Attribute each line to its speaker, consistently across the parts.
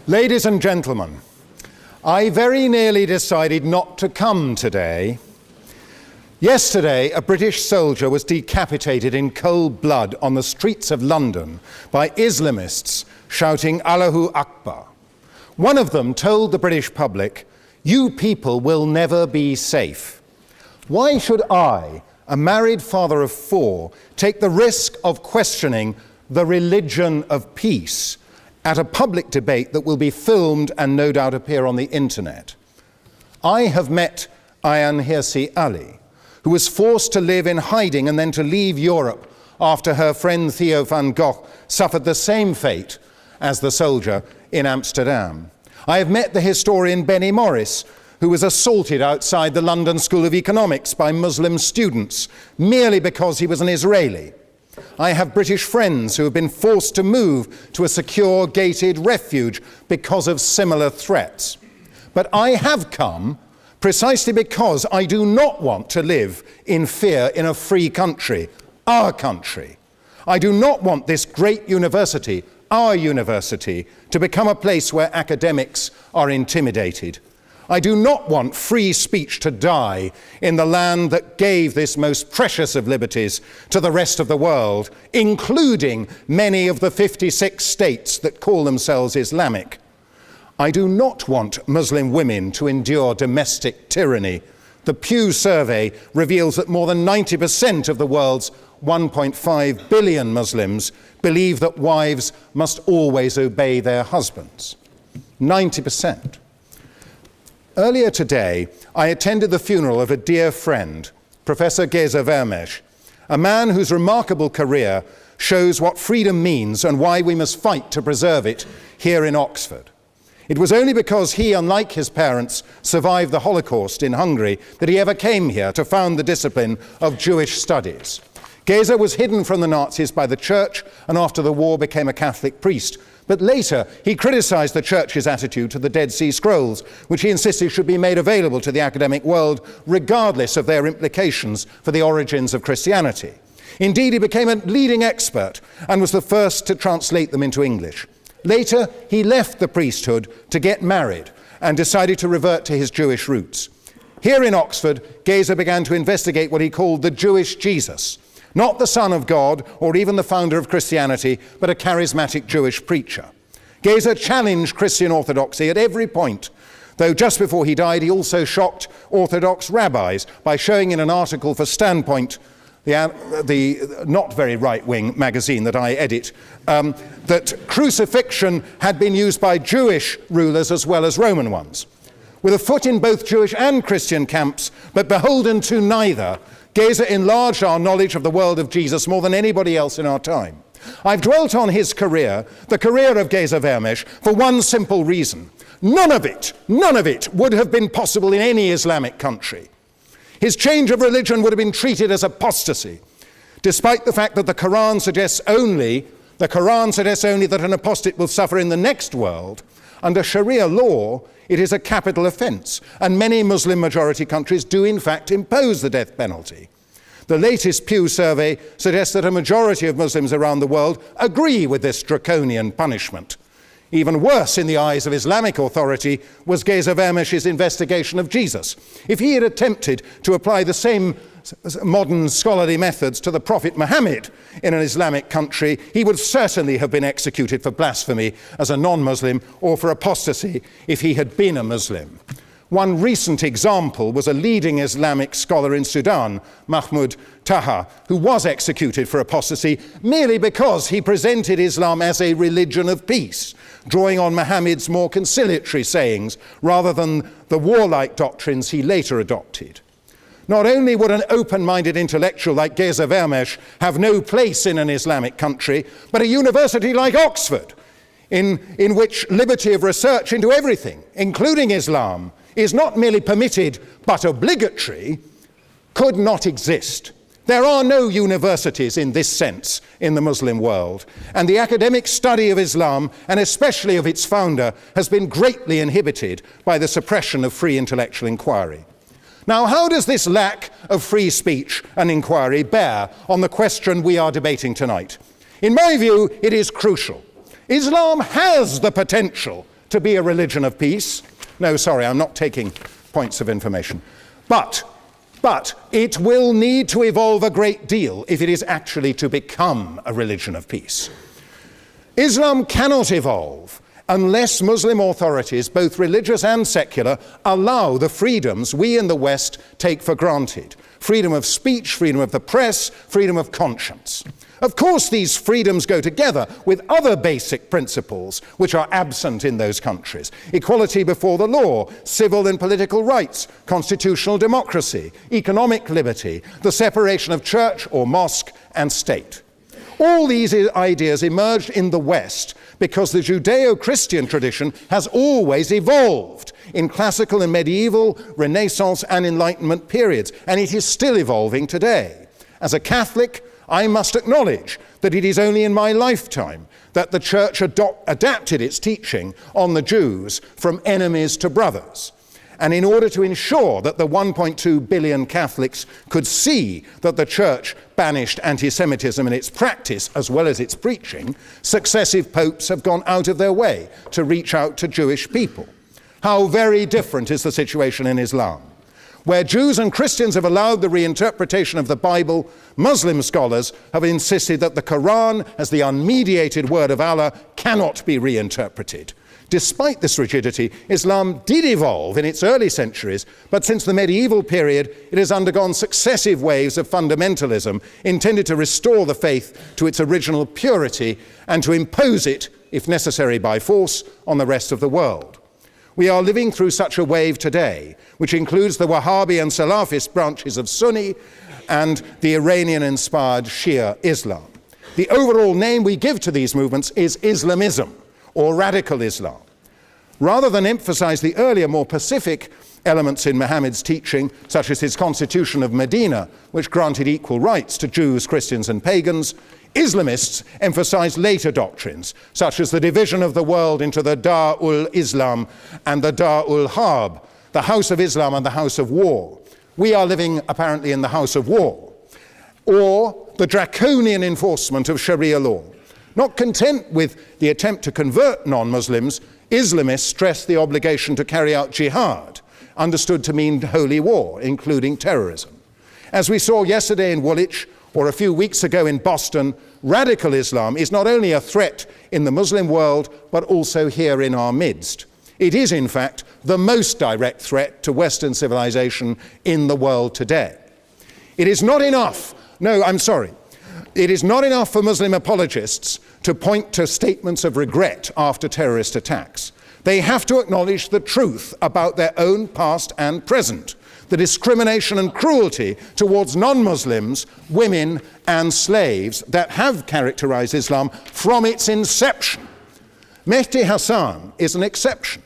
Speaker 1: Ladies and gentlemen, I very nearly decided not to come today. Yesterday, a British soldier was decapitated in cold blood on the streets of London by Islamists shouting Allahu Akbar. One of them told the British public, "You people will never be safe." Why should I, a married father of 4, take the risk of questioning the religion of peace at a public debate that will be filmed and no doubt appear on the internet? I have met Ayaan Hirsi Ali, who was forced to live in hiding and then to leave Europe after her friend Theo van Gogh suffered the same fate as the soldier in Amsterdam. I have met the historian Benny Morris, who was assaulted outside the London School of Economics by Muslim students merely because he was an Israeli. I have British friends who have been forced to move to a secure gated refuge because of similar threats. But I have come precisely because I do not want to live in fear in a free country, our country. I do not want this great university, our university, to become a place where academics are intimidated. I do not want free speech to die in the land that gave this most precious of liberties to the rest of the world, including many of the 56 states that call themselves Islamic. I do not want Muslim women to endure domestic tyranny. The Pew survey reveals that more than 90% of the world's 1.5 billion Muslims believe that wives must always obey their husbands. 90%. Earlier today, I attended the funeral of a dear friend, Professor Geza Vermes, a man whose remarkable career shows what freedom means and why we must fight to preserve it here in Oxford. It was only because he, unlike his parents, survived the Holocaust in Hungary that he ever came here to found the discipline of Jewish studies. Geza was hidden from the Nazis by the church and after the war became a Catholic priest. But later, he criticized the church's attitude to the Dead Sea Scrolls, which he insisted should be made available to the academic world, regardless of their implications for the origins of Christianity. Indeed, he became a leading expert and was the first to translate them into English. Later, he left the priesthood to get married and decided to revert to his Jewish roots. Here in Oxford, Geza began to investigate what he called the Jewish Jesus, not the Son of God or even the founder of Christianity, but a charismatic Jewish preacher. Geza challenged Christian orthodoxy at every point, though just before he died he also shocked Orthodox rabbis by showing in an article for Standpoint, the not very right-wing magazine that I edit, that crucifixion had been used by Jewish rulers as well as Roman ones. With a foot in both Jewish and Christian camps, but beholden to neither, Geza enlarged our knowledge of the world of Jesus more than anybody else in our time. I've dwelt on his career, the career of Geza Vermes, for one simple reason. None of it would have been possible in any Islamic country. His change of religion would have been treated as apostasy, despite the fact that the Quran suggests only that an apostate will suffer in the next world. Under Sharia law, it is a capital offense, and many Muslim-majority countries do in fact impose the death penalty. The latest Pew survey suggests that a majority of Muslims around the world agree with this draconian punishment. Even worse in the eyes of Islamic authority was Geza Vermes' investigation of Jesus. If he had attempted to apply the same modern scholarly methods to the Prophet Muhammad in an Islamic country, he would certainly have been executed for blasphemy as a non-Muslim or for apostasy if he had been a Muslim. One recent example was a leading Islamic scholar in Sudan, Mahmoud Taha, who was executed for apostasy merely because he presented Islam as a religion of peace, drawing on Muhammad's more conciliatory sayings rather than the warlike doctrines he later adopted. Not only would an open-minded intellectual like Geza Vermes have no place in an Islamic country, but a university like Oxford, in which liberty of research into everything, including Islam, is not merely permitted but obligatory, could not exist. There are no universities in this sense in the Muslim world, and the academic study of Islam, and especially of its founder, has been greatly inhibited by the suppression of free intellectual inquiry. Now, how does this lack of free speech and inquiry bear on the question we are debating tonight? In my view, it is crucial. Islam has the potential to be a religion of peace. No, sorry, I'm not taking points of information. But it will need to evolve a great deal if it is actually to become a religion of peace. Islam cannot evolve unless Muslim authorities, both religious and secular, allow the freedoms we in the West take for granted. Freedom of speech, freedom of the press, freedom of conscience. Of course, these freedoms go together with other basic principles which are absent in those countries. Equality before the law, civil and political rights, constitutional democracy, economic liberty, the separation of church or mosque and state. All these ideas emerged in the West because the Judeo-Christian tradition has always evolved in classical and medieval, Renaissance and Enlightenment periods, and it is still evolving today. As a Catholic, I must acknowledge that it is only in my lifetime that the Church adapted its teaching on the Jews from enemies to brothers. And in order to ensure that the 1.2 billion Catholics could see that the Church banished anti-Semitism in its practice as well as its preaching, successive popes have gone out of their way to reach out to Jewish people. How very different is the situation in Islam. Where Jews and Christians have allowed the reinterpretation of the Bible, Muslim scholars have insisted that the Quran, as the unmediated word of Allah, cannot be reinterpreted. Despite this rigidity, Islam did evolve in its early centuries, but since the medieval period, it has undergone successive waves of fundamentalism intended to restore the faith to its original purity and to impose it, if necessary by force, on the rest of the world. We are living through such a wave today, which includes the Wahhabi and Salafist branches of Sunni and the Iranian-inspired Shia Islam. The overall name we give to these movements is Islamism, or radical Islam. Rather than emphasize the earlier, more pacific elements in Muhammad's teaching, such as his Constitution of Medina, which granted equal rights to Jews, Christians, and pagans, Islamists emphasize later doctrines, such as the division of the world into the Dar-ul-Islam and the Dar-ul-Harb, the House of Islam and the House of War. We are living, apparently, in the House of War. Or the draconian enforcement of Sharia law. Not content with the attempt to convert non-Muslims, Islamists stress the obligation to carry out jihad, understood to mean holy war, including terrorism. As we saw yesterday in Woolwich, or a few weeks ago in Boston, radical Islam is not only a threat in the Muslim world, but also here in our midst. It is, in fact, the most direct threat to Western civilization in the world today. It is not enough, it is not enough for Muslim apologists to point to statements of regret after terrorist attacks. They have to acknowledge the truth about their own past and present, the discrimination and cruelty towards non-Muslims, women and slaves that have characterized Islam from its inception. Mehdi Hasan is an exception.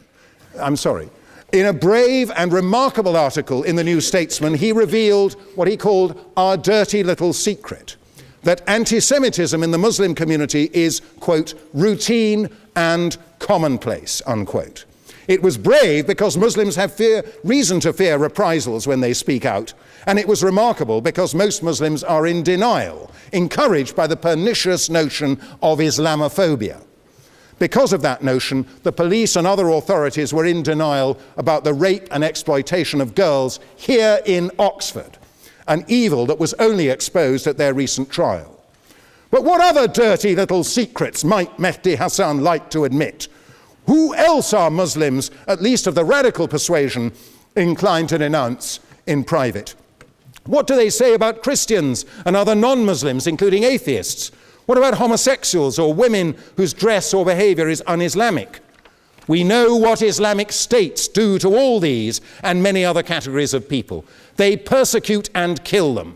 Speaker 1: In a brave and remarkable article in the New Statesman, he revealed what he called our dirty little secret, that anti-Semitism in the Muslim community is, quote, routine and commonplace, unquote. It was brave because Muslims have reason to fear reprisals when they speak out, and it was remarkable because most Muslims are in denial, encouraged by the pernicious notion of Islamophobia. Because of that notion, the police and other authorities were in denial about the rape and exploitation of girls here in Oxford, an evil that was only exposed at their recent trial. But what other dirty little secrets might Mehdi Hasan like to admit? Who else are Muslims, at least of the radical persuasion, inclined to denounce in private? What do they say about Christians and other non-Muslims, including atheists? What about homosexuals or women whose dress or behavior is un-Islamic? We know what Islamic states do to all these and many other categories of people. They persecute and kill them.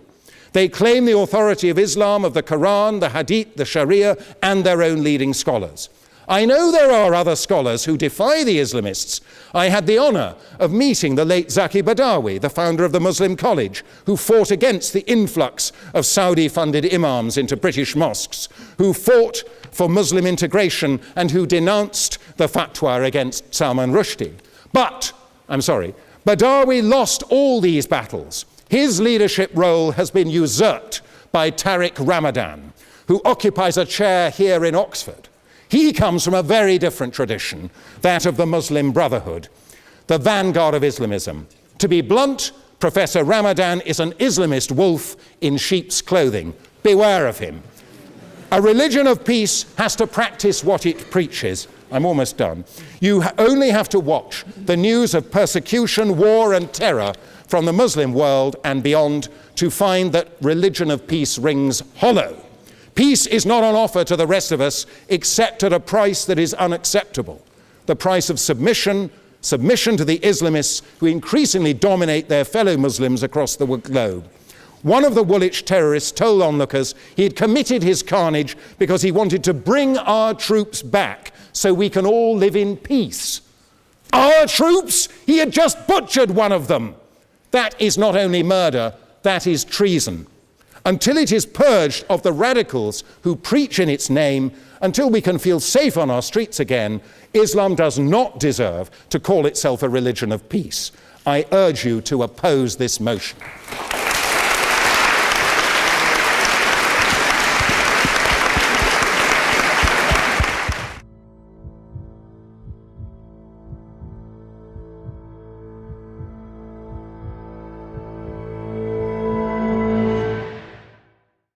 Speaker 1: They claim the authority of Islam, of the Quran, the Hadith, the Sharia, and their own leading scholars. I know there are other scholars who defy the Islamists. I had the honor of meeting the late Zaki Badawi, the founder of the Muslim College, who fought against the influx of Saudi-funded imams into British mosques, who fought for Muslim integration and who denounced the fatwa against Salman Rushdie. But, Badawi lost all these battles. His leadership role has been usurped by Tariq Ramadan, who occupies a chair here in Oxford. He comes from a very different tradition, that of the Muslim Brotherhood, the vanguard of Islamism. To be blunt, Professor Ramadan is an Islamist wolf in sheep's clothing. Beware of him. A religion of peace has to practice what it preaches. I'm almost done. You only have to watch the news of persecution, war, and terror from the Muslim world and beyond to find that religion of peace rings hollow. Peace is not on offer to the rest of us except at a price that is unacceptable. The price of submission to the Islamists who increasingly dominate their fellow Muslims across the globe. One of the Woolwich terrorists told onlookers he had committed his carnage because he wanted to bring our troops back so we can all live in peace. Our troops? He had just butchered one of them. That is not only murder, that is treason. Until it is purged of the radicals who preach in its name, until we can feel safe on our streets again, Islam does not deserve to call itself a religion of peace. I urge you to oppose this motion.